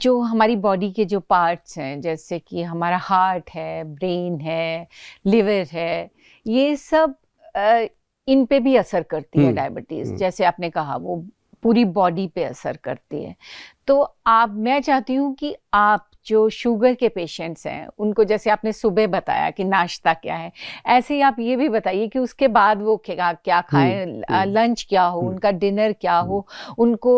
जो हमारी बॉडी के जो पार्ट्स हैं, जैसे कि हमारा हार्ट है, ब्रेन है, लिवर है, ये सब इन पे भी असर करती है डायबिटीज। जैसे आपने कहा वो पूरी बॉडी पे असर करती है। तो मैं चाहती हूँ कि आप जो शुगर के पेशेंट्स हैं उनको, जैसे आपने सुबह बताया कि नाश्ता क्या है, ऐसे ही आप ये भी बताइए कि उसके बाद वो क्या खाएं, लंच क्या हो, उनका डिनर क्या हो, उनको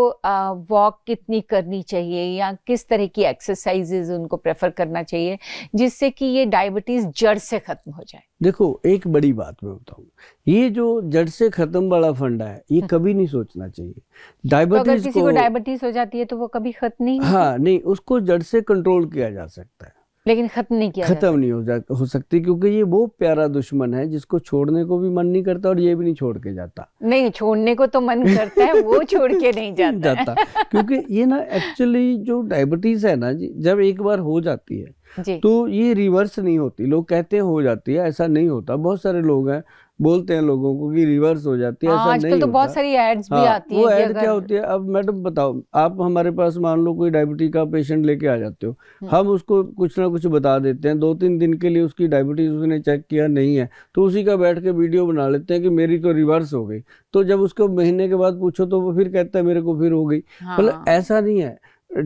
वॉक कितनी करनी चाहिए या किस तरह की एक्सरसाइजेज उनको प्रेफर करना चाहिए जिससे कि ये डायबिटीज जड़ से खत्म हो जाए। देखो, एक बड़ी बात मैं बताऊं, ये जो जड़ से खत्म वाला फंडा है ये कभी नहीं सोचना चाहिए। डायबिटीज तो अगर किसी को डायबिटीज हो जाती है तो वो कभी खत्म नहीं होती? हाँ नहीं, उसको जड़ से कंट्रोल किया जा सकता है, लेकिन खत्म नहीं हो सकती, क्योंकि ये वो प्यारा दुश्मन है जिसको छोड़ने को भी मन नहीं करता और ये भी नहीं छोड़ के जाता। नहीं, छोड़ने को तो मन करता है, वो छोड़ के नहीं जाता क्योंकि ये ना एक्चुअली जो डायबिटीज है ना जी, जब एक बार हो जाती है तो ये रिवर्स नहीं होती। लोग कहते हैं हो जाती है, ऐसा नहीं होता। बहुत सारे लोग हैं बोलते हैं लोगों को कि रिवर्स हो जाती है, ऐसा नहीं होता। तो बहुत सारी एड्स भी आती वो हैं। एड क्या होती है? अब मैडम बताओ, आप हमारे पास मान लो कोई डायबिटीज का पेशेंट लेके आ जाते हो, हम उसको कुछ ना कुछ बता देते हैं, 2-3 दिन के लिए उसकी डायबिटीज उसने चेक किया नहीं है तो उसी का बैठ के वीडियो बना लेते हैं कि मेरी तो रिवर्स हो गई। तो जब उसको महीने के बाद पूछो तो वो फिर कहता है मेरे को फिर हो गई। मतलब ऐसा नहीं है।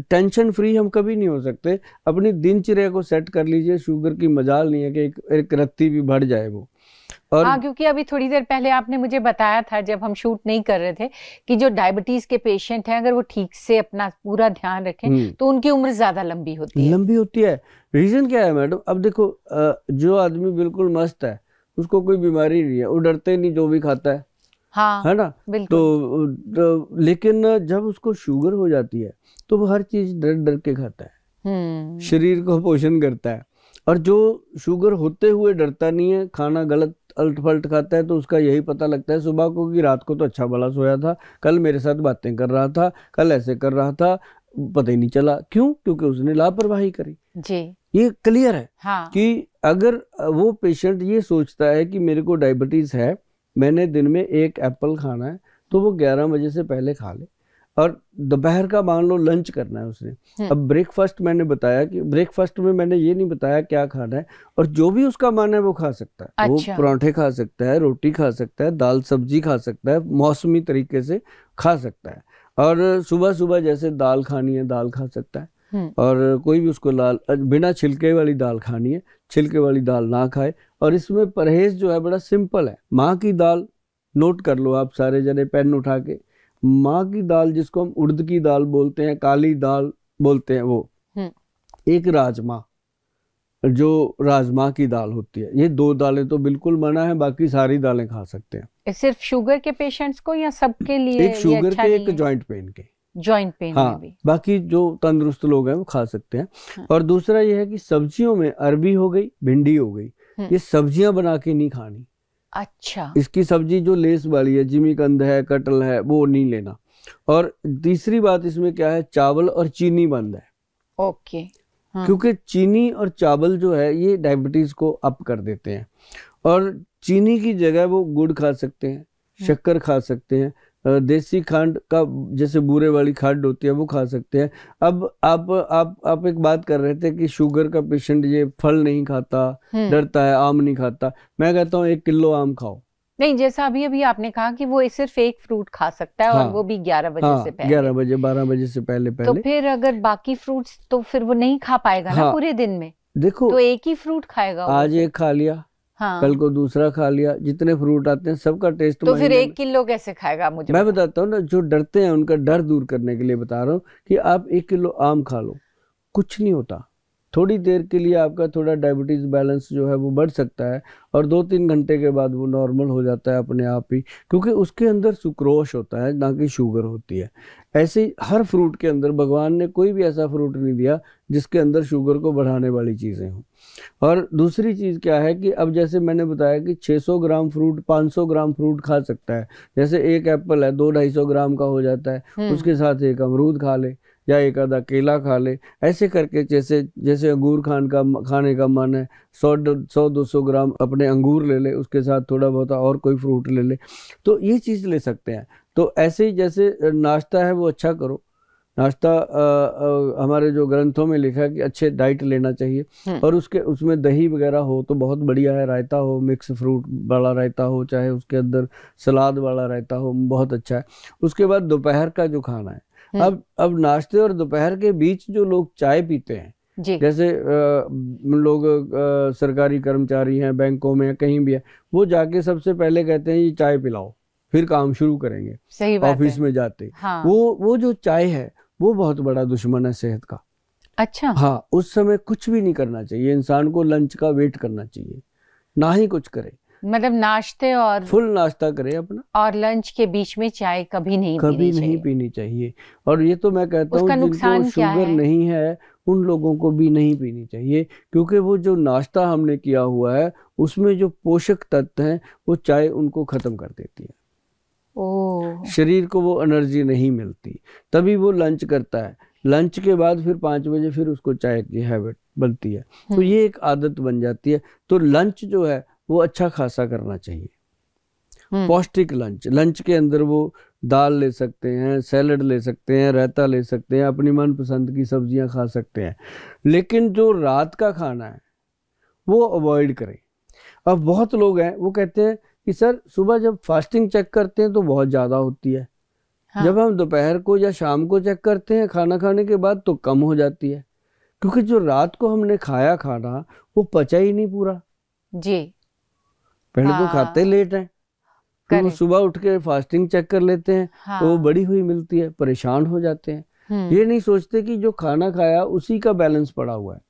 टेंशन फ्री हम कभी नहीं हो सकते। अपनी दिनचर्या को सेट कर लीजिए। शुगर की मजाल नहीं है कि एक रत्ती भी बढ़ जाए वो। और क्योंकि अभी थोड़ी देर पहले आपने मुझे बताया था जब हम शूट नहीं कर रहे थे कि जो डायबिटीज के पेशेंट हैं अगर वो ठीक से अपना पूरा ध्यान रखें तो उनकी उम्र ज्यादा लंबी होती है। रीजन क्या है मैडम? अब देखो, जो आदमी बिल्कुल मस्त है उसको कोई बीमारी नहीं है, वो डरते नहीं जो भी खाता है, है ना? तो लेकिन जब उसको शुगर हो जाती है तो वो हर चीज डर डर के खाता है, शरीर को पोषण करता है। और जो शुगर होते हुए डरता नहीं है, खाना गलत उलट पलट खाता है, तो उसका यही पता लगता है सुबह को कि रात को तो अच्छा भला सोया था, कल मेरे साथ बातें कर रहा था, कल ऐसे कर रहा था, पता ही नहीं चला। क्यों? क्योंकि उसने लापरवाही करी जी। ये क्लियर है कि अगर वो पेशेंट ये सोचता है कि मेरे को डायबिटीज है, मैंने दिन में 1 एप्पल खाना है, तो वो 11 बजे से पहले खा ले। और दोपहर का मान लो लंच करना है उसने। अब ब्रेकफास्ट मैंने बताया कि ब्रेकफास्ट में मैंने ये नहीं बताया क्या खाना है, और जो भी उसका मन है वो खा सकता है। अच्छा। वो पराठे खा सकता है, रोटी खा सकता है, दाल सब्जी खा सकता है, मौसमी तरीके से खा सकता है। और सुबह सुबह जैसे दाल खानी है दाल खा सकता है, और कोई भी उसको बिना छिलके वाली दाल खानी है, छिलके वाली दाल ना खाए। और इसमें परहेज जो है बड़ा सिंपल है। माँ की दाल नोट कर लो आप सारे जने पेन उठा के। माँ की दाल, जिसको हम उड़द की दाल बोलते हैं, काली दाल बोलते हैं, वो एक राजमा, जो राजमा की दाल होती है, ये 2 दालें तो बिल्कुल मना है, बाकी सारी दालें खा सकते हैं। सिर्फ शुगर के पेशेंट्स को या सबके लिए? एक शुगर के, एक जॉइंट पेन के। जॉइंट पेन में भी? बाकी जो तंदुरुस्त लोग हैं वो खा सकते हैं। और दूसरा ये है कि सब्जियों में अरबी हो गई, भिंडी हो गई, ये सब्जियां बना के नहीं खानी। अच्छा। इसकी सब्जी जो लेस वाली है, जिमीकंद है, कटल है, वो नहीं लेना। और तीसरी बात इसमें क्या है, चावल और चीनी बंद है। ओके। क्योंकि चीनी और चावल जो है ये डायबिटीज को अप कर देते हैं। और चीनी की जगह वो गुड़ खा सकते हैं, शक्कर खा सकते हैं, देसी खंड का जैसे बूरे वाली खंड होती है वो खा सकते हैं। अब आप एक बात कर रहे थे कि शुगर का पेशेंट ये फल नहीं खाता, डरता है, आम नहीं खाता। मैं कहता हूँ 1 किलो आम खाओ। नहीं, जैसा अभी आपने कहा कि वो सिर्फ 1 फ्रूट खा सकता है, और वो भी 11 बजे से पहले। 11 बजे 12 बजे से पहले। तो फिर अगर बाकी फ्रूट्स तो फिर वो नहीं खा पाएगा ना पूरे दिन में। देखो, तो 1 ही फ्रूट खाएगा। आज 1 खा लिया, कल को दूसरा खा लिया, जितने फ्रूट आते हैं सबका टेस्ट। तो फिर 1 किलो कैसे खाएगा? मुझे मैं बताता हूँ ना, जो डरते हैं उनका डर दूर करने के लिए बता रहा हूँ कि आप 1 किलो आम खा लो, कुछ नहीं होता। थोड़ी देर के लिए आपका थोड़ा डायबिटीज बैलेंस जो है वो बढ़ सकता है, और 2-3 घंटे के बाद वो नॉर्मल हो जाता है अपने आप ही, क्योंकि उसके अंदर सुक्रोश होता है, ना कि शुगर होती है। ऐसे ही हर फ्रूट के अंदर भगवान ने कोई भी ऐसा फ्रूट नहीं दिया जिसके अंदर शुगर को बढ़ाने वाली चीज़ें हों। और दूसरी चीज़ क्या है कि अब जैसे मैंने बताया कि 600 ग्राम फ्रूट 500 ग्राम फ्रूट खा सकता है। जैसे 1 एप्पल है 200-250 ग्राम का हो जाता है, उसके साथ 1 अमरूद खा ले या 1 आधा केला खा ले। ऐसे करके जैसे अंगूर खाने का मन है, 100-200 ग्राम अपने अंगूर ले ले, उसके साथ थोड़ा बहुत और कोई फ्रूट ले ले, तो ये चीज़ ले सकते हैं। तो ऐसे ही जैसे नाश्ता है वो अच्छा करो, नाश्ता हमारे जो ग्रंथों में लिखा है कि अच्छे डाइट लेना चाहिए, और उसमें दही वगैरह हो तो बहुत बढ़िया है, रायता हो, मिक्स फ्रूट वाला रायता हो, चाहे उसके अंदर सलाद वाला रायता हो, बहुत अच्छा है। उसके बाद दोपहर का जो खाना है, अब नाश्ते और दोपहर के बीच जो लोग चाय पीते हैं, जैसे लोग सरकारी कर्मचारी हैं, बैंकों में कहीं भी है, वो जाके सबसे पहले कहते हैं ये चाय पिलाओ, फिर काम शुरू करेंगे। सही बात ऑफिस है। में जाते। हाँ। वो जो चाय है वो बहुत बड़ा दुश्मन है सेहत का। अच्छा। हाँ, उस समय कुछ भी नहीं करना चाहिए, इंसान को लंच का वेट करना चाहिए, ना ही कुछ करे, मतलब नाश्ते और फुल नाश्ता करे अपना, और लंच के बीच में चाय कभी नहीं पीनी चाहिए। और ये तो मैं कहता हूँ जिनको शुगर नहीं है उन लोगों को भी नहीं पीनी चाहिए, क्योंकि वो जो नाश्ता हमने किया हुआ है उसमें जो पोषक तत्व हैं वो चाय उनको खत्म कर देती है। शरीर को वो एनर्जी नहीं मिलती, तभी वो लंच करता है। लंच के बाद फिर 5 बजे फिर उसको चाय की हैबिट बनती है, तो ये एक आदत बन जाती है। तो लंच जो है वो अच्छा खासा करना चाहिए, पौष्टिक लंच। लंच के अंदर वो दाल ले सकते हैं, सैलड ले सकते हैं, रायता ले सकते हैं, अपनी मनपसंद की सब्जियां खा सकते हैं, लेकिन जो रात का खाना है वो अवॉइड करें। अब बहुत लोग हैं वो कहते हैं कि सर सुबह जब फास्टिंग चेक करते हैं तो बहुत ज़्यादा होती है, हाँ। जब हम दोपहर को या शाम को चेक करते हैं खाना खाने के बाद तो कम हो जाती है, क्योंकि जो रात को हमने खाया खाना वो पचा ही नहीं पूरा जी। पहले तो खाते लेट हैं, फिर वो सुबह उठ के फास्टिंग चेक कर लेते हैं, हाँ। तो वो बड़ी हुई मिलती है, परेशान हो जाते हैं। ये नहीं सोचते कि जो खाना खाया उसी का बैलेंस पड़ा हुआ है।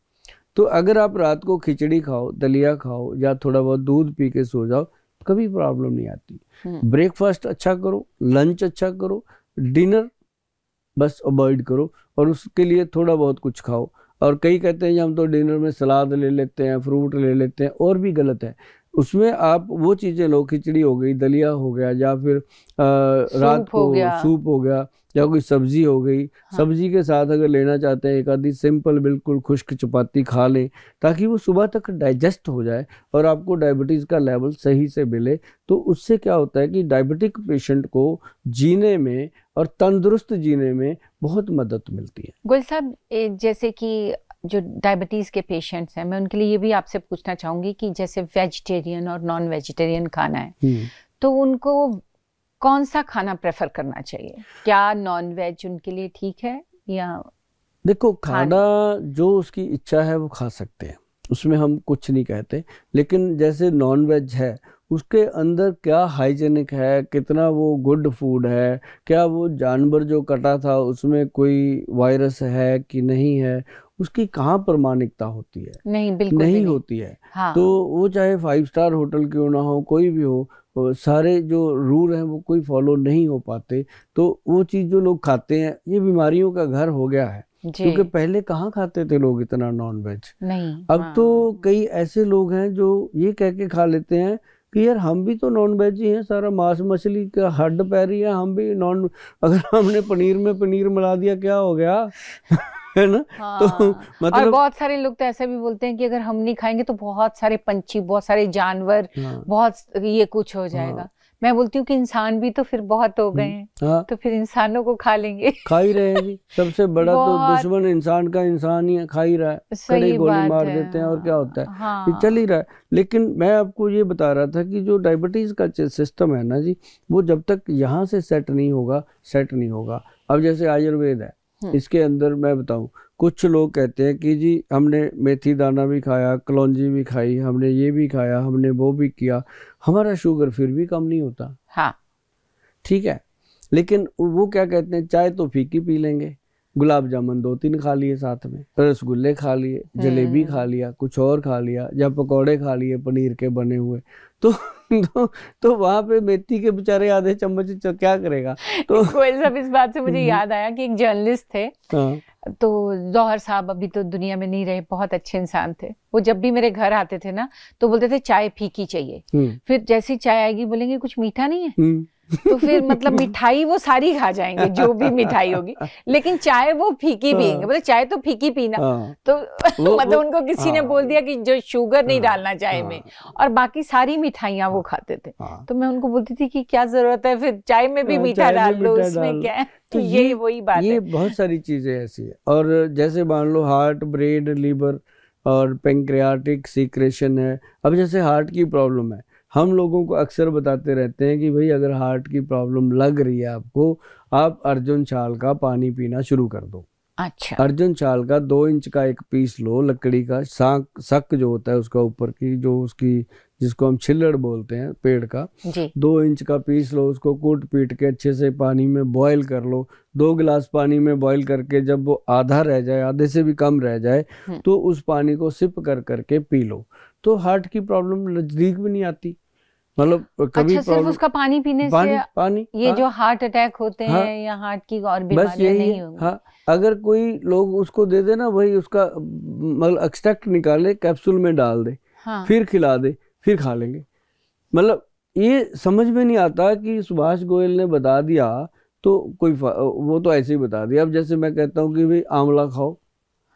तो अगर आप रात को खिचड़ी खाओ, दलिया खाओ या थोड़ा बहुत दूध पी के सो जाओ, कभी प्रॉब्लम नहीं आती। ब्रेकफास्ट अच्छा करो, लंच अच्छा करो, डिनर बस अवॉइड करो, और उसके लिए थोड़ा बहुत कुछ खाओ। और कई कहते हैं हम तो डिनर में सलाद ले लेते हैं, फ्रूट ले लेते हैं, और भी गलत है। उसमें आप वो चीज़ें लो, खिचड़ी हो गई, दलिया हो गया, या फिर रात को सूप हो गया, या कोई सब्जी हो गई, हाँ। सब्जी के साथ अगर लेना चाहते हैं एक आधी सिंपल बिल्कुल खुश्क चपाती खा लें, ताकि वो सुबह तक डाइजेस्ट हो जाए और आपको डायबिटीज़ का लेवल सही से मिले। तो उससे क्या होता है कि डायबिटिक पेशेंट को जीने में और तंदुरुस्त जीने में बहुत मदद मिलती है। गोयल साहब, जैसे कि जो डायबिटीज़ के पेशेंट्स हैं, मैं उनके लिए ये भी आपसे पूछना चाहूँगी कि जैसे वेजिटेरियन और नॉन वेजिटेरियन खाना है, तो उनको कौन सा खाना प्रेफर करना चाहिए? क्या नॉन वेज उनके लिए ठीक है या? देखो, खाना जो उसकी इच्छा है वो खा सकते हैं, उसमें हम कुछ नहीं कहते, लेकिन जैसे नॉन वेज है उसके अंदर क्या हाइजेनिक है, कितना वो गुड फूड है, क्या वो जानवर जो कटा था उसमें कोई वायरस है कि नहीं है, उसकी कहाँ प्रमाणिकता होती है? नहीं, बिल्कुल नहीं होती है। हाँ। तो वो चाहे 5 स्टार होटल क्यों ना हो, कोई भी हो, सारे जो रूल हैं वो कोई फॉलो नहीं हो पाते। तो वो चीज़ जो लोग खाते हैं, ये बीमारियों का घर हो गया है, क्योंकि पहले कहाँ खाते थे लोग इतना नॉन वेज। नहीं, अब हाँ। तो कई ऐसे लोग हैं जो ये कह के खा लेते हैं कि यार हम भी तो नॉन वेज ही हैं, सारा मांस मछली का हड्ड पैरी है, हम भी नॉन, अगर हमने पनीर में पनीर मिला दिया क्या हो गया? है ना? हाँ। तो मतलब और बहुत सारे लोग तो ऐसा भी बोलते हैं कि अगर हम नहीं खाएंगे तो बहुत सारे पंछी, बहुत सारे जानवर, हाँ। बहुत ये कुछ हो जाएगा। हाँ। मैं बोलती हूँ कि इंसान भी तो फिर बहुत हो गए हैं, हाँ। तो फिर इंसानों को खा लेंगे। खा ही रहे हैं, सबसे बड़ा तो दुश्मन इंसान का इंसान ही खा ही रहा है, कड़े गोली मार देते हैं और क्या होता है, हाँ। चल ही रहा है। लेकिन मैं आपको ये बता रहा था कि जो डायबिटीज का सिस्टम है ना जी, वो जब तक यहाँ से सेट नहीं होगा। अब जैसे आयुर्वेद है, इसके अंदर मैं बताऊं, कुछ लोग कहते हैं कि जी हमने मेथी दाना भी खाया, कलौंजी भी खाई, हमने ये भी खाया, हमने वो भी किया, हमारा शुगर फिर भी कम नहीं होता। हाँ। ठीक है, लेकिन वो क्या कहते हैं, चाय तो फीकी पी लेंगे, गुलाब जामुन 2-3 खा लिए, साथ में रसगुल्ले खा लिए, जलेबी खा लिया, कुछ और खा लिया, या पकौड़े खा लिए पनीर के बने हुए, तो वहां पे मेथी के बेचारे आधे चम्मच क्या करेगा? तो सब इस बात से मुझे याद आया कि एक जर्नलिस्ट थे, हाँ। तो जौहर साहब अभी तो दुनिया में नहीं रहे, बहुत अच्छे इंसान थे। वो जब भी मेरे घर आते थे ना तो बोलते थे चाय फीकी चाहिए, फिर जैसी चाय आएगी बोलेंगे कुछ मीठा नहीं है, तो फिर मतलब मिठाई वो सारी खा जाएंगे जो भी मिठाई होगी, लेकिन चाय वो फीकी पियेंगे, मतलब चाय तो फीकी पीना। तो मतलब उनको किसी ने बोल दिया कि जो शुगर नहीं डालना चाय में, और बाकी सारी मिठाइयाँ वो खाते थे। तो मैं उनको बोलती थी कि क्या जरूरत है, फिर चाय में भी मीठा डाल दो, उसमें क्या है। तो ये वही बात है, ये बहुत सारी चीजें ऐसी है। और जैसे मान लो हार्ट, ब्रेन, लीवर और पेंक्रियाटिक सीक्रेशन है। अब जैसे हार्ट की प्रॉब्लम है, हम लोगों को अक्सर बताते रहते हैं कि भाई अगर हार्ट की प्रॉब्लम लग रही है आपको, आप अर्जुन छाल का पानी पीना शुरू कर दो। अच्छा। अर्जुन छाल का 2 इंच का एक पीस लो, लकड़ी का सक जो होता है उसका ऊपर की जो उसकी जिसको हम छिल्लड़ बोलते हैं पेड़ का, 2 इंच का पीस लो, उसको कूट पीट के अच्छे से पानी में बॉईल कर लो। 2 गिलास पानी में बॉईल करके जब वो आधा रह जाए, आधे से भी कम रह जाए, तो उस पानी को सिप कर करके पी लो, तो हार्ट की प्रॉब्लम नजदीक भी नहीं आती। मतलब कभी अच्छा, सिर्फ उसका पानी पीने से पानी ये जो हार्ट अटैक होते हैं या हार्ट की और बीमारियां नहीं होंगी? हाँ, अगर कोई लोग उसको दे दे ना, वही उसका मतलब एक्सट्रैक्ट निकाले, कैप्सूल में डाल दे, फिर खिला दे, फिर खा लेंगे। मतलब ये समझ में नहीं आता कि सुभाष गोयल ने बता दिया तो कोई वो तो ऐसे ही बता दिया। अब जैसे मैं कहता हूँ कि भाई आंवला खाओ,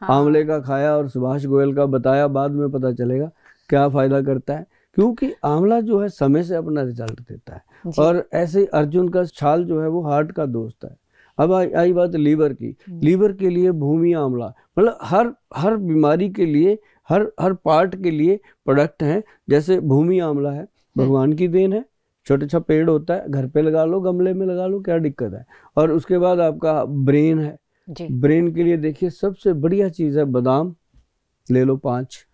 आंवले का खाया और सुभाष गोयल का बताया, बाद में पता चलेगा क्या फायदा करता है, क्योंकि आंवला जो है समय से अपना रिजल्ट देता है। और ऐसे अर्जुन का छाल जो है वो हार्ट का दोस्त है। अब आई बात लीवर की। लीवर के लिए भूमि आंवला, मतलब हर बीमारी के लिए, हर पार्ट के लिए प्रोडक्ट हैं। जैसे भूमि आंवला है, भगवान की देन है, छोटा सा पेड़ होता है, घर पे लगा लो, गमले में लगा लो, क्या दिक्कत है। और उसके बाद आपका ब्रेन है, ब्रेन के लिए देखिए सबसे बढ़िया चीज है बादाम ले लो 5,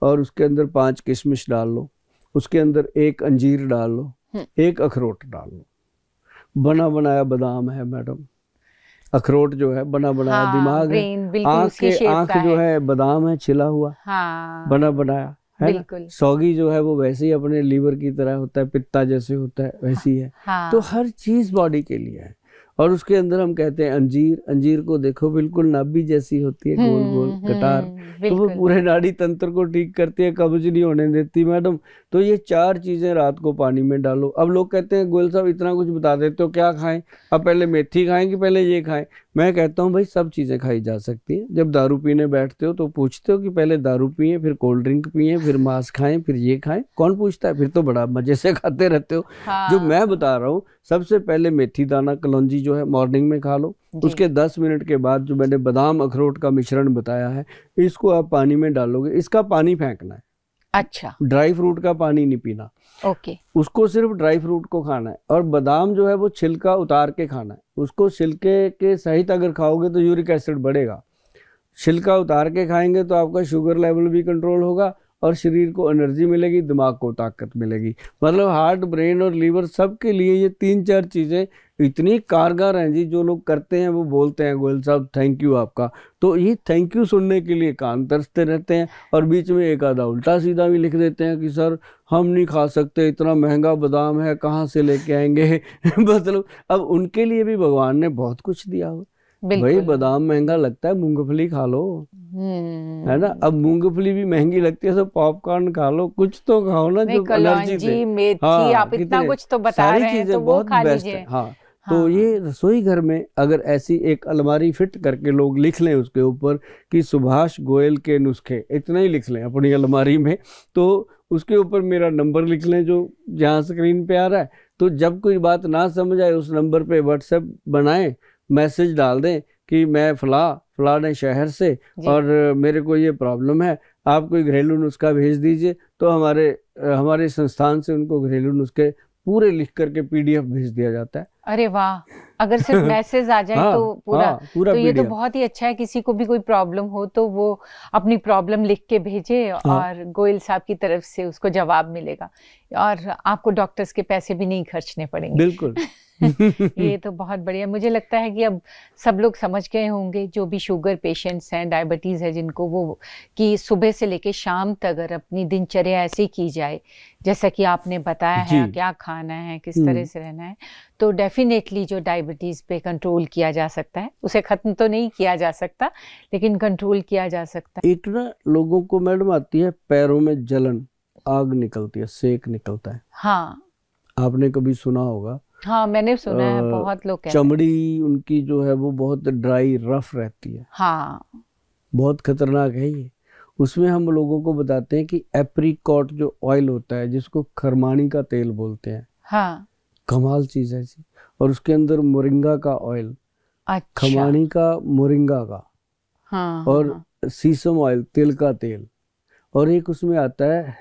और उसके अंदर 5 किशमिश डाल लो, उसके अंदर 1 अंजीर डाल लो, 1 अखरोट डाल लो। बना बनाया बादाम है मैडम, अखरोट जो है बना बनाया, दिमाग है, आंख जो है बादाम है छिला हुआ, बना बनाया है ना। सौगी जो है वो वैसे ही अपने लीवर की तरह होता है, पित्ता जैसे होता है वैसी है। तो हर चीज बॉडी के लिए है। और उसके अंदर हम कहते हैं अंजीर, अंजीर को देखो बिल्कुल नाभि जैसी होती है, गोल गोल कटार, तो वो पूरे नाड़ी तंत्र को ठीक करती है, कब्ज नहीं होने देती मैडम। तो ये 4 चीजें रात को पानी में डालो। अब लोग कहते हैं गोयल साहब इतना कुछ बता देते हो, क्या खाएं, अब पहले मेथी खाएं कि पहले ये खाएं। मैं कहता हूँ भाई सब चीजें खाई जा सकती हैं। जब दारू पीने बैठते हो तो पूछते हो कि पहले दारू पिए, फिर कोल्ड ड्रिंक पिए, फिर मांस खाएं, फिर ये खाएं? कौन पूछता है? फिर तो बड़ा मजे से खाते रहते हो। जो मैं बता रहा हूँ, सबसे पहले मेथी दाना कलौंजी जो है मॉर्निंग में खा लो, उसके 10 मिनट के बाद जो मैंने बादाम अखरोट का मिश्रण बताया है, इसको आप पानी में डालोगे, इसका पानी फेंकना है। अच्छा, ड्राई फ्रूट का पानी नहीं पीना। ओके। उसको सिर्फ ड्राई फ्रूट को खाना है। और बादाम जो है वो छिलका उतार के खाना है, उसको छिलके के सहित अगर खाओगे तो यूरिक एसिड बढ़ेगा। छिलका उतार के खाएंगे तो आपका शुगर लेवल भी कंट्रोल होगा और शरीर को एनर्जी मिलेगी, दिमाग को ताकत मिलेगी। मतलब हार्ट, ब्रेन और लीवर सबके लिए ये 3-4 चीजें इतनी कारगर हैं जी। जो लोग करते हैं वो बोलते हैं गोयल साहब थैंक यू आपका। तो ये थैंक यू सुनने के लिए कान तरसते रहते हैं, और बीच में एक आधा उल्टा सीधा भी लिख देते हैं कि सर हम नहीं खा सकते, इतना महंगा बादाम है, कहाँ से लेके आएंगे। मतलब अब उनके लिए भी भगवान ने बहुत कुछ दिया हो। भाई बादाम महंगा लगता है, मूंगफली खा लो, है ना। अब मूंगफली भी महंगी लगती है तो पॉपकॉर्न खा लो, कुछ तो खाओ ना जो एनर्जी दे। मेथी, आप इतना कुछ तो बता रहे हैं, तो वो खा लीजिए। हाँ, तो ये रसोई घर में अगर ऐसी एक अलमारी फिट करके लोग लिख लें उसके ऊपर कि सुभाष गोयल के नुस्खे, इतना ही लिख लें अपनी अलमारी में, तो उसके ऊपर मेरा नंबर लिख लें जो जहाँ स्क्रीन पे आ रहा है। तो जब कोई बात ना समझ आए उस नंबर पे व्हाट्सएप बनाएं, मैसेज डाल दें कि मैं फलाने शहर से और मेरे को ये प्रॉब्लम है, आप कोई घरेलू नुस्खा भेज दीजिए। तो हमारे संस्थान से उनको घरेलू नुस्खे पूरे लिख करके PDF भेज दिया जाता है। अरे वाह, अगर सिर्फ मैसेज आ जाए तो पूरा तो ये तो बहुत ही अच्छा है। किसी को भी कोई प्रॉब्लम हो तो वो अपनी प्रॉब्लम लिख के भेजे और गोयल साहब की तरफ से उसको जवाब मिलेगा, और आपको डॉक्टर्स के पैसे भी नहीं खर्चने पड़ेंगे। बिल्कुल। ये तो बहुत बढ़िया। मुझे लगता है कि अब सब लोग समझ गए होंगे, जो भी शुगर पेशेंट्स हैं, डायबिटीज़ है जिनको, वो कि सुबह से लेके शाम तक अगर अपनी दिनचर्या ऐसे की जाए जैसा कि आपने बताया है, क्या खाना है, किस तरह से रहना है, तो डेफिनेटली जो डायबिटीज़ पे कंट्रोल किया जा सकता है। उसे ख़त्म तो नहीं किया जा सकता, लेकिन कंट्रोल किया जा सकता है। एक ना लोगों को मैडम आती है पैरों में जलन, आग निकलती है, सेक निकलता है। हाँ, आपने कभी सुना होगा हाँ मैंने सुना है, बहुत लोग कहते हैं। चमड़ी उनकी जो है वो बहुत ड्राई रफ रहती है। हाँ बहुत खतरनाक है ये। उसमें हम लोगों को बताते हैं कि एप्रिकॉट जो ऑयल होता है, जिसको खरमानी का तेल बोलते हैं, हाँ कमाल चीज है जी। और उसके अंदर मोरिंगा का ऑयल, अच्छा, खमानी का, मोरिंगा का, हाँ, और हाँ, सीसम ऑयल, तिल का तेल, और एक उसमें आता है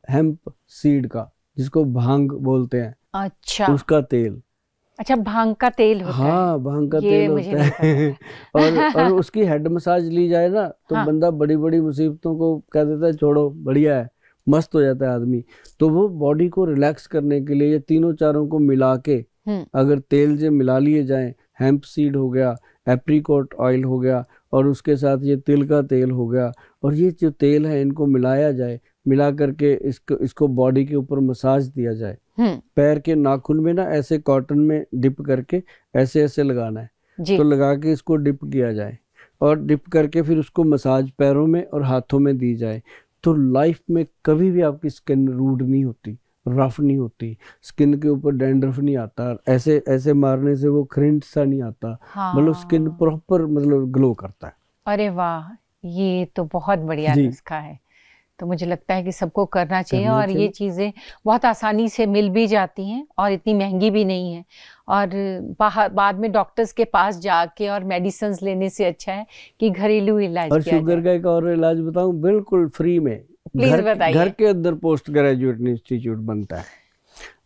हेम्प सीड का, जिसको भांग बोलते हैं, अच्छा, उसका तेल। अच्छा भांग का तेल होता है? हाँ, भांग का ये तेल मुझे होता नहीं है। और उसकी हेड मसाज ली जाए ना तो हाँ, बंदा बड़ी बड़ी मुसीबतों को कह देता है छोड़ो, बढ़िया है, मस्त हो जाता है आदमी। तो वो बॉडी को रिलैक्स करने के लिए ये तीनों चारों को मिला के अगर तेल से मिला लिए जाए, हेम्प सीड हो गया, एप्रिकॉट ऑयल हो गया, और उसके साथ ये तिल का तेल हो गया, और ये जो तेल है इनको मिलाया जाए, मिला करके इसको बॉडी के ऊपर मसाज दिया जाए। पैर के नाखून में ना ऐसे कॉटन में डिप करके ऐसे ऐसे लगाना है, तो लगा के इसको डिप किया जाए, और डिप करके फिर उसको मसाज पैरों में और हाथों में दी जाए, तो लाइफ में कभी भी आपकी स्किन रूड नहीं होती, रफ नहीं होती, स्किन के ऊपर डैंड्रफ नहीं आता, ऐसे ऐसे मारने से वो क्रिंट सा नहीं आता। हाँ। मतलब स्किन प्रॉपर मतलब ग्लो करता है। अरे वाह, ये तो बहुत बढ़िया नुस्खा है। तो मुझे लगता है कि सबको करना चाहिए, और ये चीज़ें बहुत आसानी से मिल भी जाती हैं और इतनी महंगी भी नहीं है, और बाद में डॉक्टर्स के पास जाके और मेडिसिन लेने से अच्छा है कि घरेलू इलाज और शुगर का एक और इलाज बताऊं, बिल्कुल फ्री में, प्लीज बताइए। घर के अंदर पोस्ट ग्रेजुएट इंस्टीट्यूट बनता है।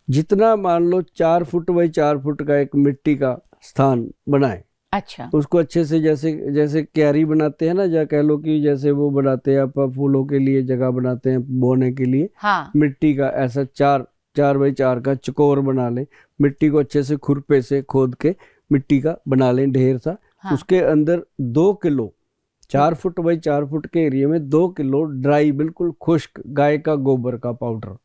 जितना मान लो 4 फुट बाई 4 फुट का एक मिट्टी का स्थान बनाए, अच्छा, उसको अच्छे से जैसे क्यारी बनाते हैं ना, या कह लो कि जैसे वो बनाते हैं आप फूलों के लिए जगह बनाते हैं बोने के लिए, हाँ, मिट्टी का ऐसा 4 बाई 4 का चकोर बना लें, मिट्टी को अच्छे से खुरपे से खोद के मिट्टी का बना लें ढेर सा। हाँ। उसके अंदर 2 किलो 4 फुट बाई 4 फुट के एरिया में 2 किलो ड्राई बिल्कुल खुश्क गाय का गोबर का पाउडर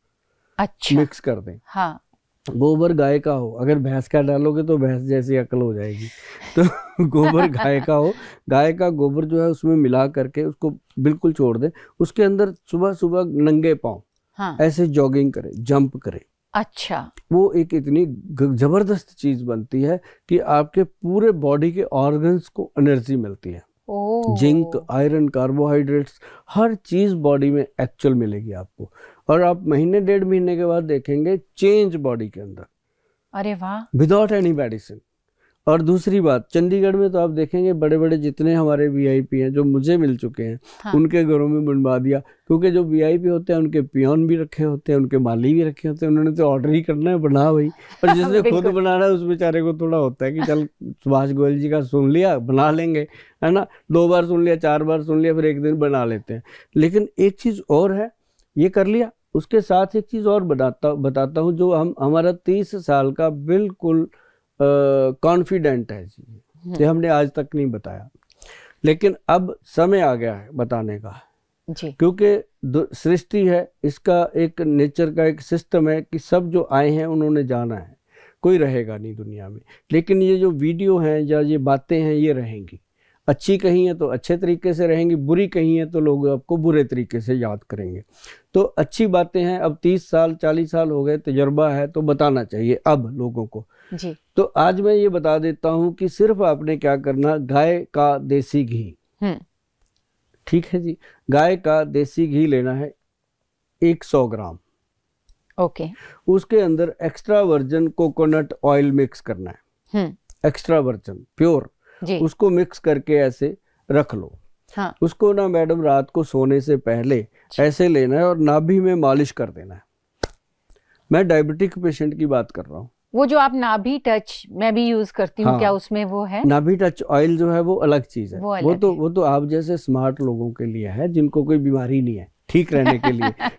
अच्छा मिक्स कर दें। हाँ, गोबर गाय का हो, अगर भैंस का डालोगे तो भैंस जैसी अकल हो जाएगी, तो गोबर गाय का हो, गाय का गोबर जो है उसमें मिला करके उसको बिल्कुल छोड़ दें। उसके अंदर सुबह सुबह नंगे पांव हाँ। ऐसे जॉगिंग करें, जंप करें। अच्छा, वो एक इतनी जबरदस्त चीज बनती है कि आपके पूरे बॉडी के ऑर्गन्स को एनर्जी मिलती है। जिंक, आयरन, कार्बोहाइड्रेट्स, हर चीज बॉडी में एक्चुअल मिलेगी आपको, और आप महीने 1.5 महीने के बाद देखेंगे चेंज बॉडी के अंदर। अरे वाह, विदाउट एनी मेडिसिन। और दूसरी बात, चंडीगढ़ में तो आप देखेंगे बड़े बड़े जितने हमारे वीआईपी हैं जो मुझे मिल चुके हैं, हाँ। उनके घरों में बनवा दिया, क्योंकि जो वीआईपी होते हैं उनके पियोन भी रखे होते हैं, उनके माली भी रखे होते हैं, उन्होंने तो ऑर्डर ही करना है, बना भाई। और जिसने खुद बनाना है उस बेचारे को थोड़ा होता है कि चल सुभाष गोयल जी का सुन लिया, बना लेंगे, है ना, 2 बार सुन लिया, 4 बार सुन लिया, फिर एक दिन बना लेते हैं। लेकिन एक चीज और है, ये कर लिया, उसके साथ एक चीज और बताता हूँ जो हमारा 30 साल का बिल्कुल कॉन्फिडेंट है जी, ये हमने आज तक नहीं बताया, लेकिन अब समय आ गया है बताने का जी। क्योंकि सृष्टि है, इसका एक नेचर का एक सिस्टम है कि सब जो आए हैं उन्होंने जाना है, कोई रहेगा नहीं दुनिया में, लेकिन ये जो वीडियो हैं या ये बातें हैं ये रहेंगी। अच्छी कही है तो अच्छे तरीके से रहेंगी, बुरी कही है तो लोग आपको बुरे तरीके से याद करेंगे। तो अच्छी बातें हैं, अब 30 साल 40 साल हो गए, तजुर्बा है, तो बताना चाहिए अब लोगों को जी। तो आज मैं ये बता देता हूं कि सिर्फ आपने क्या करना, गाय का देसी घी, ठीक है जी, गाय का देसी घी लेना है 100 ग्राम, ओके। उसके अंदर extra virgin coconut oil mix करना है, एक्स्ट्रा वर्जिन प्योर, उसको मिक्स करके ऐसे रख लो। हाँ। उसको ना मैडम रात को सोने से पहले ऐसे लेना है और नाभि में मालिश कर देना है। मैं डायबिटिक पेशेंट की बात कर रहा हूँ। वो जो आप नाभि टच मैं भी यूज करती हूँ, हाँ। क्या उसमें वो है? नाभि टच ऑयल जो है वो अलग चीज है, वो तो आप जैसे स्मार्ट लोगों के लिए है जिनको कोई बीमारी नहीं है, ठीक रहने के लिए।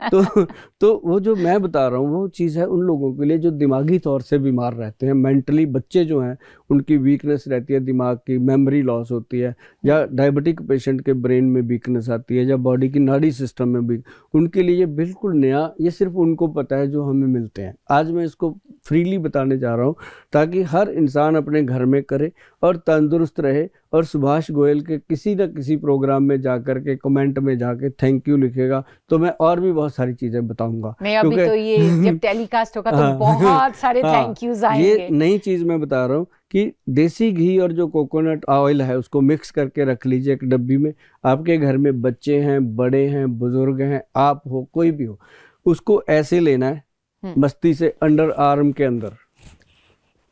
तो वो जो मैं बता रहा हूँ वो चीज़ है उन लोगों के लिए जो दिमागी तौर से बीमार रहते हैं, मेंटली बच्चे जो हैं उनकी वीकनेस रहती है, दिमाग की मेमोरी लॉस होती है, या डायबिटिक पेशेंट के ब्रेन में वीकनेस आती है, या बॉडी की नाड़ी सिस्टम में भी, उनके लिए ये बिल्कुल नया, ये सिर्फ उनको पता है जो हमें मिलते हैं। आज मैं इसको फ्रीली बताने जा रहा हूँ ताकि हर इंसान अपने घर में करे और तंदुरुस्त रहे। और सुभाष गोयल के किसी न किसी प्रोग्राम में जाकर के कमेंट में जाके थैंक यू लिखेगा तो मैं और भी बहुत सारी चीजें बताऊंगा। नहीं, अभी तो ये जब टेलीकास्ट होगा तो बहुत सारे थैंक यूज आएंगे। ये नई चीज मैं बता रहा हूँ कि देसी घी और जो कोकोनट ऑयल है उसको मिक्स करके रख लीजिए एक डब्बी में। आपके घर में बच्चे हैं, बड़े हैं, बुजुर्ग हैं, आप हो, कोई भी हो, उसको ऐसे लेना है, मस्ती से अंडर आर्म के अंदर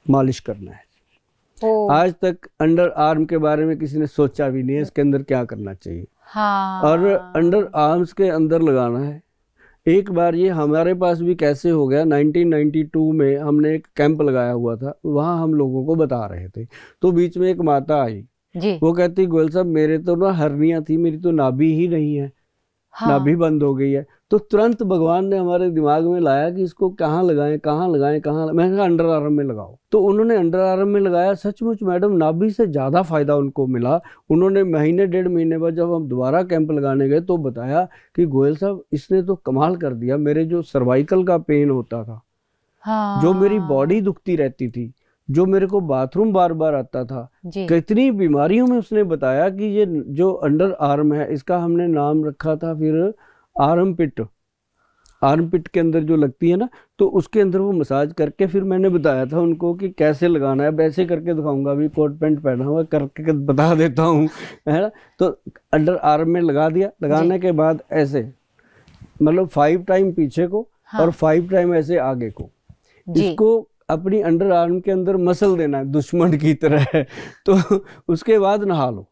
मालिश करना है। आज तक अंडर आर्म के बारे में किसी ने सोचा भी नहीं है इसके अंदर क्या करना चाहिए। हाँ। और अंडर आर्म्स के अंदर लगाना है। एक बार ये हमारे पास भी कैसे हो गया, 1992 में हमने एक कैंप लगाया हुआ था, वहाँ हम लोगों को बता रहे थे, तो बीच में एक माता आई जी। वो कहती गोयल साहब मेरे तो ना हर्निया थी, मेरी तो नाभि ही नहीं है। हाँ। नाभि बंद हो गई है। तो तुरंत भगवान ने हमारे दिमाग में लाया कि इसको कहाँ लगाएं, कहाँ लगाएं, कहाँ। मैंने कहा अंडर आर्म में लगाओ। तो उन्होंने अंडर आर्म में लगाया। सचमुच मैडम नाभि से ज़्यादा फायदा उनको मिला। उन्होंने महीने 1.5 महीने बाद जब हम दोबारा कैंप लगाने गए तो बताया कि गोयल साहब इसने तो कमाल कर दिया। मेरे जो सर्वाइकल का पेन होता था, हाँ। जो मेरी बॉडी दुखती रहती थी, जो मेरे को बाथरूम बार बार आता था, कितनी बीमारियों में उसने बताया कि ये जो अंडर आर्म है इसका हमने नाम रखा था फिर आर्म पिट। आर्म पिट के अंदर जो लगती है ना, तो उसके अंदर वो मसाज करके फिर मैंने बताया था उनको कि कैसे लगाना है। वैसे करके दिखाऊंगा, अभी कोट पैंट पहना हुआ करके बता देता हूँ, है ना। तो अंडर आर्म में लगा दिया। लगाने के बाद ऐसे मतलब 5 टाइम पीछे को, हाँ। और 5 टाइम ऐसे आगे को। इसको अपनी अंडर आर्म के अंदर मसल देना है दुश्मन की तरह। तो उसके बाद नहा लो।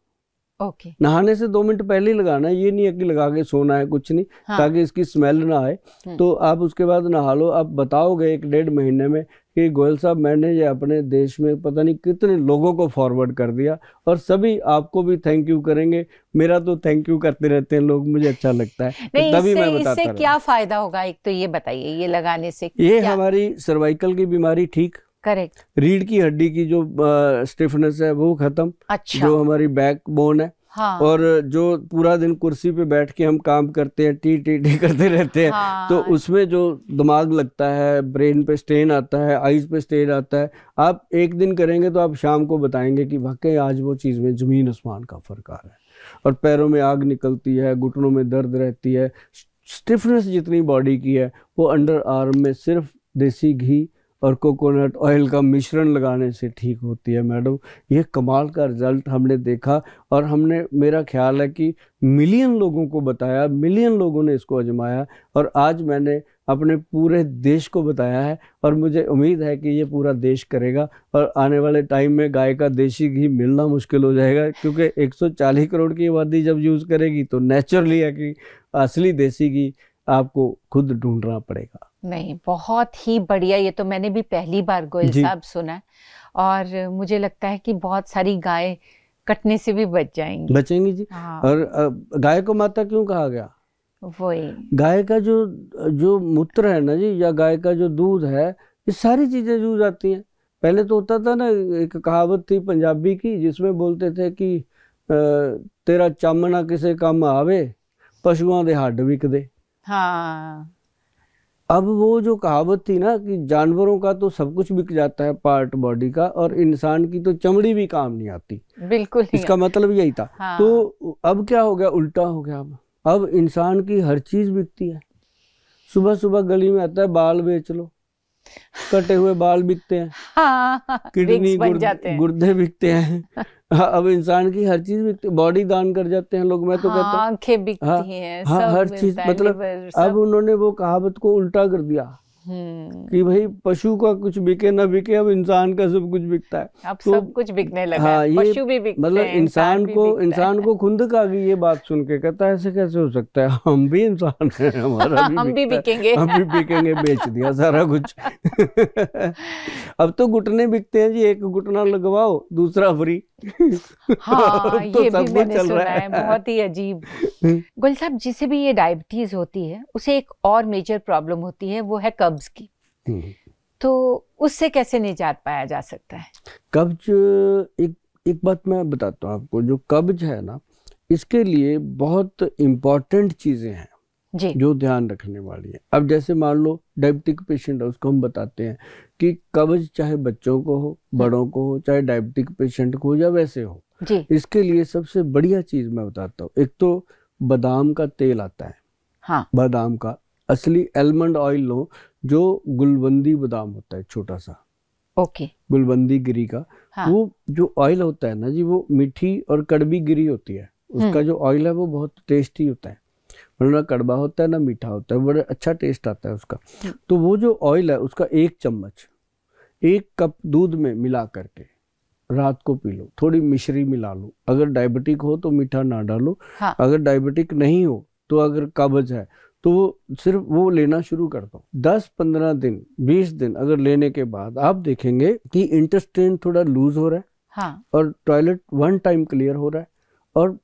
ओके। नहाने से 2 मिनट पहले ही लगाना है, ये नहीं है कि लगा के सोना है, कुछ नहीं, हाँ। ताकि इसकी स्मेल ना आए। तो आप उसके बाद नहा लो। आप बताओगे 1-1.5 महीने में कि गोयल साहब मैंने ये अपने देश में पता नहीं कितने लोगों को फॉरवर्ड कर दिया, और सभी आपको भी थैंक यू करेंगे। मेरा तो थैंक यू करते रहते हैं लोग, मुझे अच्छा लगता है। नहीं, तभी मैं बताता इससे क्या फायदा होगा, एक तो ये बताइए, ये लगाने से ये हमारी सर्वाइकल की बीमारी ठीक, करेक्ट, रीढ़ की हड्डी की जो स्टिफनेस है वो खत्म, अच्छा। जो हमारी बैक बोन है, हाँ। और जो पूरा दिन कुर्सी पे बैठ के हम काम करते हैं, टी टी टी करते रहते हैं, हाँ। तो उसमें जो दिमाग लगता है, ब्रेन पे स्ट्रेन आता है, आईज पे स्ट्रेन आता है। आप एक दिन करेंगे तो आप शाम को बताएंगे कि वाकई आज वो चीज़ में ज़मीन आसमान का फर्क आ रहा है। और पैरों में आग निकलती है, घुटनों में दर्द रहती है, स्टिफनेस जितनी बॉडी की है वो अंडर आर्म में सिर्फ देसी घी और कोकोनट ऑयल का मिश्रण लगाने से ठीक होती है। मैडम ये कमाल का रिजल्ट हमने देखा, और हमने, मेरा ख्याल है कि मिलियन लोगों को बताया, मिलियन लोगों ने इसको आजमाया, और आज मैंने अपने पूरे देश को बताया है। और मुझे उम्मीद है कि ये पूरा देश करेगा, और आने वाले टाइम में गाय का देसी घी मिलना मुश्किल हो जाएगा, क्योंकि 140 करोड़ की आबादी जब यूज़ करेगी तो नेचुरली है कि असली देसी घी आपको खुद ढूंढना पड़ेगा। नहीं, बहुत ही बढ़िया। ये तो मैंने भी पहली बार गोयल साहब सुना है, और मुझे लगता है कि बहुत सारी गाय कटने से भी बचेंगी जी। हाँ। और गाय को माता क्यों कहा गया? वही, गाय का जो मूत्र है ना जी, या गाय का जो दूध है, ये सारी चीजें यूज आती हैं। पहले तो होता था ना, एक कहावत थी पंजाबी की जिसमें बोलते थे कि तेरा चामना किसे काम आवे, पशुओं दे हड्ड विक दे। हाँ। अब वो जो कहावत थी ना कि जानवरों का तो सब कुछ बिक जाता है पार्ट बॉडी का, और इंसान की तो चमड़ी भी काम नहीं आती। बिल्कुल इसका मतलब यही था। हाँ। तो अब क्या हो गया, उल्टा हो गया। अब इंसान की हर चीज बिकती है। सुबह सुबह गली में आता है बाल बेच लो, कटे हुए बाल बिकते हैं, हाँ, किडनी गुर्दे बिकते हैं। अब इंसान की हर चीज बिकती, बॉडी दान कर जाते हैं लोग। मैं तो कहता हूँ आंखें बिकती हैं, हाँ, हर चीज। मतलब अब उन्होंने वो कहावत को उल्टा कर दिया कि भाई पशु का कुछ बिके ना बिके, अब इंसान का सब कुछ बिकता है। अब तो सब कुछ बिकने लगा। हाँ, ये पशु भी बिकते मतलब हैं, इंसान को खुंदक आ गई ये बात सुन के। कहता है ऐसे कैसे हो सकता है, हम भी इंसान हैं, हमारा भी हम भी बिकेंगे, हम भी बिकेंगे। बेच दिया सारा कुछ। अब तो घुटने बिकते हैं जी, एक घुटना लगवाओ दूसरा फ्री। हाँ, तो ये भी मैंने सुना है, बहुत ही अजीब। गोयल साहब, जिसे भी ये डायबिटीज होती है उसे एक और मेजर प्रॉब्लम होती है, वो है कब्ज की। तो उससे कैसे निजात पाया जा सकता है? कब्ज, एक बात मैं बताता हूँ आपको, जो कब्ज है ना, इसके लिए बहुत इम्पोर्टेंट चीजें हैं जी, जो ध्यान रखने वाली है। अब जैसे मान लो डायबिटिक पेशेंट है, उसको हम बताते हैं कि कब्ज चाहे बच्चों को हो, बड़ों को हो, चाहे डायबिटिक पेशेंट को हो या वैसे हो जी, इसके लिए सबसे बढ़िया चीज मैं बताता हूँ। एक तो बादाम का तेल आता है, हाँ, बादाम का असली एलमंड ऑयल लो, जो गुलबंदी बादाम होता है छोटा सा, ओके, गुलबंदी गिरी का, हाँ, वो जो ऑयल होता है ना जी, वो मीठी और कड़वी गिरी होती है, उसका जो ऑयल है वो बहुत टेस्टी होता है, मतलब ना कड़वा होता है ना मीठा होता है, बड़ा अच्छा टेस्ट आता है उसका। तो वो जो ऑयल है उसका 1 चम्मच 1 कप दूध में मिला करके रात को पी लो, थोड़ी मिश्री मिला लो। अगर डायबिटिक हो तो मीठा ना डालो, हाँ, अगर डायबिटिक नहीं हो तो अगर कब्ज है तो वो सिर्फ वो लेना शुरू कर दो। 10-15 दिन 20 दिन अगर लेने के बाद आप देखेंगे कि इंटेस्टाइन थोड़ा लूज हो रहा है, हाँ, और टॉयलेट 1 टाइम क्लियर हो रहा है और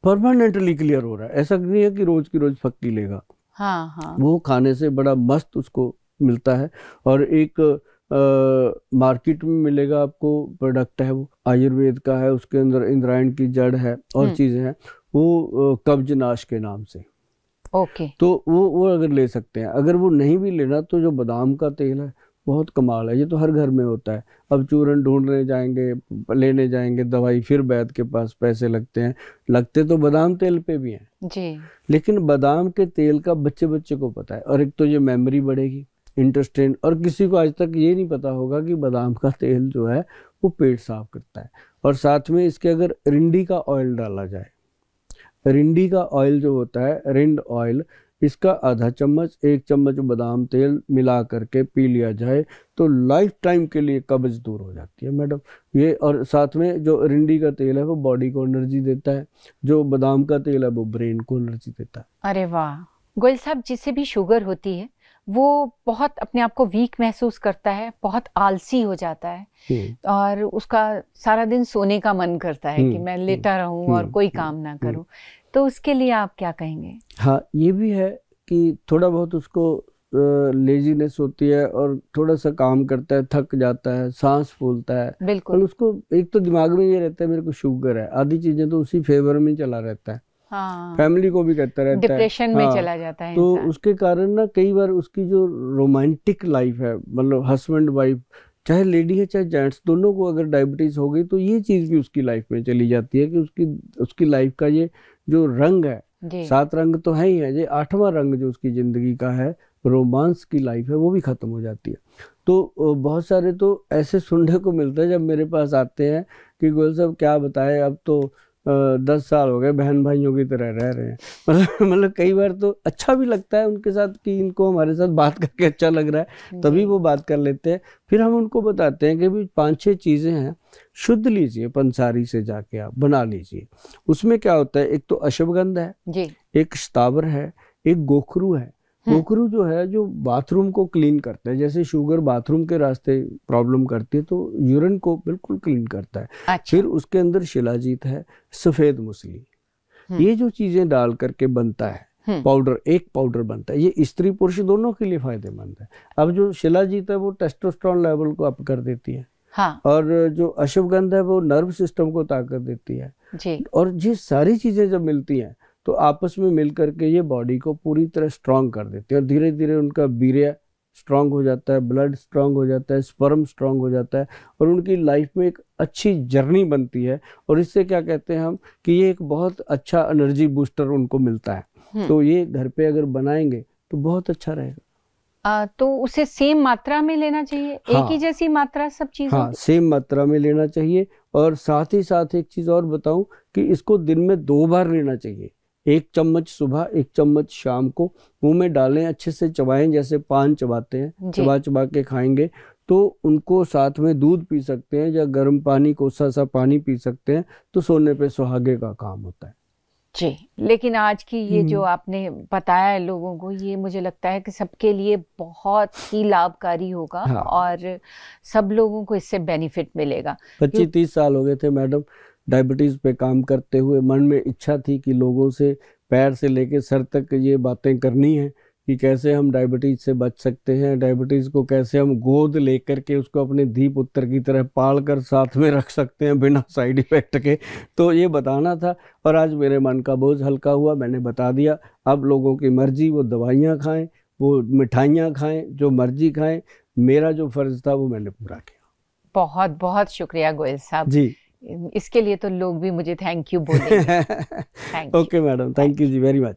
परमानेंटली क्लियर हो रहा है। ऐसा नहीं है कि रोज की रोज फक्की लेगा, हाँ, हाँ, वो खाने से बड़ा मस्त उसको मिलता है। और एक मार्केट में मिलेगा आपको प्रोडक्ट है, वो आयुर्वेद का है, उसके अंदर इंद्रायण की जड़ है और चीजें हैं, वो कब्जनाश के नाम से, ओके, तो वो अगर ले सकते हैं। अगर वो नहीं भी लेना तो जो बादाम का तेल है बहुत कमाल है, ये तो हर घर में होता है। अब चूरन ढूंढने जाएंगे, लेने जाएंगे दवाई, फिर वैद्य के पास पैसे लगते हैं, लगते तो बादाम तेल पे भी हैं जी, लेकिन बादाम के तेल का बच्चे बच्चे को पता है। और एक तो ये मेमोरी बढ़ेगी, इंटेस्टाइन, और किसी को आज तक ये नहीं पता होगा कि बादाम का तेल जो है वो पेट साफ करता है। और साथ में इसके अगर रिंडी का ऑयल डाला जाए, रिंडी का ऑयल जो होता है, रिंड ऑयल, इसका आधा चम्मच 1 चम्मच बादाम तेल मिला करके पी लिया जाए तो लाइफ टाइम के लिए कब्ज दूर हो जाती है मैडम ये। और साथ में जो रिंडी का तेल है वो बॉडी को एनर्जी देता है, जो बादाम का तेल है वो ब्रेन को एनर्जी देता है। अरे वाह गोयल साहब, जिसे भी शुगर होती है वो बहुत अपने आप को वीक महसूस करता है, बहुत आलसी हो जाता है और उसका सारा दिन सोने का मन करता है कि मैं लेटा रहूं और कोई काम ना करूं, तो उसके लिए आप क्या कहेंगे? हाँ, ये भी है कि थोड़ा बहुत उसको लेजीनेस होती है और थोड़ा सा काम करता है, थक जाता है, सांस फूलता है, बिल्कुल, और उसको एक तो दिमाग में ये रहता है मेरे को शुगर है, आधी चीजें तो उसी फेवर में चला रहता है, हाँ, फैमिली को भी कहता रहता है, डिप्रेशन में चला जाता है तो उसके कारण ना कई बार उसकी जो रोमांटिक लाइफ है, मतलब हस्बैंड वाइफ, चाहे लेडी है चाहे जेंट्स, दोनों को अगर डायबिटीज हो गई तो ये चीज भी उसकी लाइफ में चली जाती है कि उसकी लाइफ का ये जो रंग है, 7 रंग तो है ही है, ये 8वां रंग जो उसकी जिंदगी का है, रोमांस की लाइफ है, वो भी खत्म हो जाती है। तो बहुत सारे तो ऐसे सुनने को मिलता है जब मेरे पास आते हैं कि गोयल साहब क्या बताएं, अब तो 10 साल हो गए बहन भाइयों की तरह रह रहे हैं। मतलब कई बार तो अच्छा भी लगता है उनके साथ कि इनको हमारे साथ बात करके अच्छा लग रहा है, तभी वो बात कर लेते हैं। फिर हम उनको बताते हैं कि भी 5-6 चीजें हैं, शुद्ध लीजिए, पंसारी से जाके आप बना लीजिए। उसमें क्या होता है, एक तो अश्वगंध है जी, एक शतावर है, एक गोखरू है। गोखरू जो है जो बाथरूम को क्लीन करता है, जैसे शुगर बाथरूम के रास्ते प्रॉब्लम करती है तो यूरिन को बिल्कुल क्लीन करता है। अच्छा। फिर उसके अंदर शिलाजीत है, सफेद मूसली, ये जो चीजें डाल करके बनता है पाउडर, एक पाउडर बनता है, ये स्त्री पुरुष दोनों के लिए फायदेमंद है। अब जो शिलाजीत है वो टेस्टोस्टेरोन लेवल को अप कर देती है, हाँ, और जो अश्वगंध है वो नर्व सिस्टम को ताकत देती है जी। और ये सारी चीजें जब मिलती हैं तो आपस में मिल करके ये बॉडी को पूरी तरह स्ट्रांग कर देती है और धीरे धीरे उनका वीर्य स्ट्रांग हो जाता है, ब्लड स्ट्रांग हो जाता है, स्पर्म स्ट्रांग हो जाता है और उनकी लाइफ में एक अच्छी जर्नी बनती है। और इससे क्या कहते हैं हम कि ये एक बहुत अच्छा एनर्जी बूस्टर उनको मिलता है। तो ये घर पे अगर बनाएंगे तो बहुत अच्छा रहेगा। तो उसे सेम मात्रा में लेना चाहिए, हाँ, एक ही जैसी मात्रा सब चीजों, हाँ, सेम मात्रा में लेना चाहिए। और साथ ही साथ एक चीज और बताऊं कि इसको दिन में 2 बार लेना चाहिए, 1 चम्मच सुबह, 1 चम्मच शाम को, मुंह में डालें, अच्छे से चबाएं, जैसे पान चबाते हैं, चबा चबा के खाएंगे। तो उनको साथ में दूध पी सकते हैं या गर्म पानी, कोसा सा पानी पी सकते हैं, तो सोने पे सुहागे का काम होता है जी। लेकिन आज की ये जो आपने बताया है लोगों को, ये मुझे लगता है कि सबके लिए बहुत ही लाभकारी होगा, हाँ, और सब लोगों को इससे बेनिफिट मिलेगा। 25-30 साल हो गए थे मैडम डायबिटीज पे काम करते हुए, मन में इच्छा थी कि लोगों से पैर से लेके सर तक ये बातें करनी है कि कैसे हम डायबिटीज से बच सकते हैं, डायबिटीज को कैसे हम गोद लेकर के उसको अपने धी पुत्र की तरह पाल कर साथ में रख सकते हैं बिना साइड इफेक्ट के। तो ये बताना था और आज मेरे मन का बोझ हल्का हुआ, मैंने बता दिया। अब लोगों की मर्जी, वो दवाइयाँ खाएं, वो मिठाइयाँ खाएं, जो मर्जी खाएं, मेरा जो फर्ज था वो मैंने पूरा किया। बहुत बहुत शुक्रिया गोयल साहब जी। इसके लिए तो लोग भी मुझे थैंक यू बोलेंगे। Okay madam, thank you ji very much.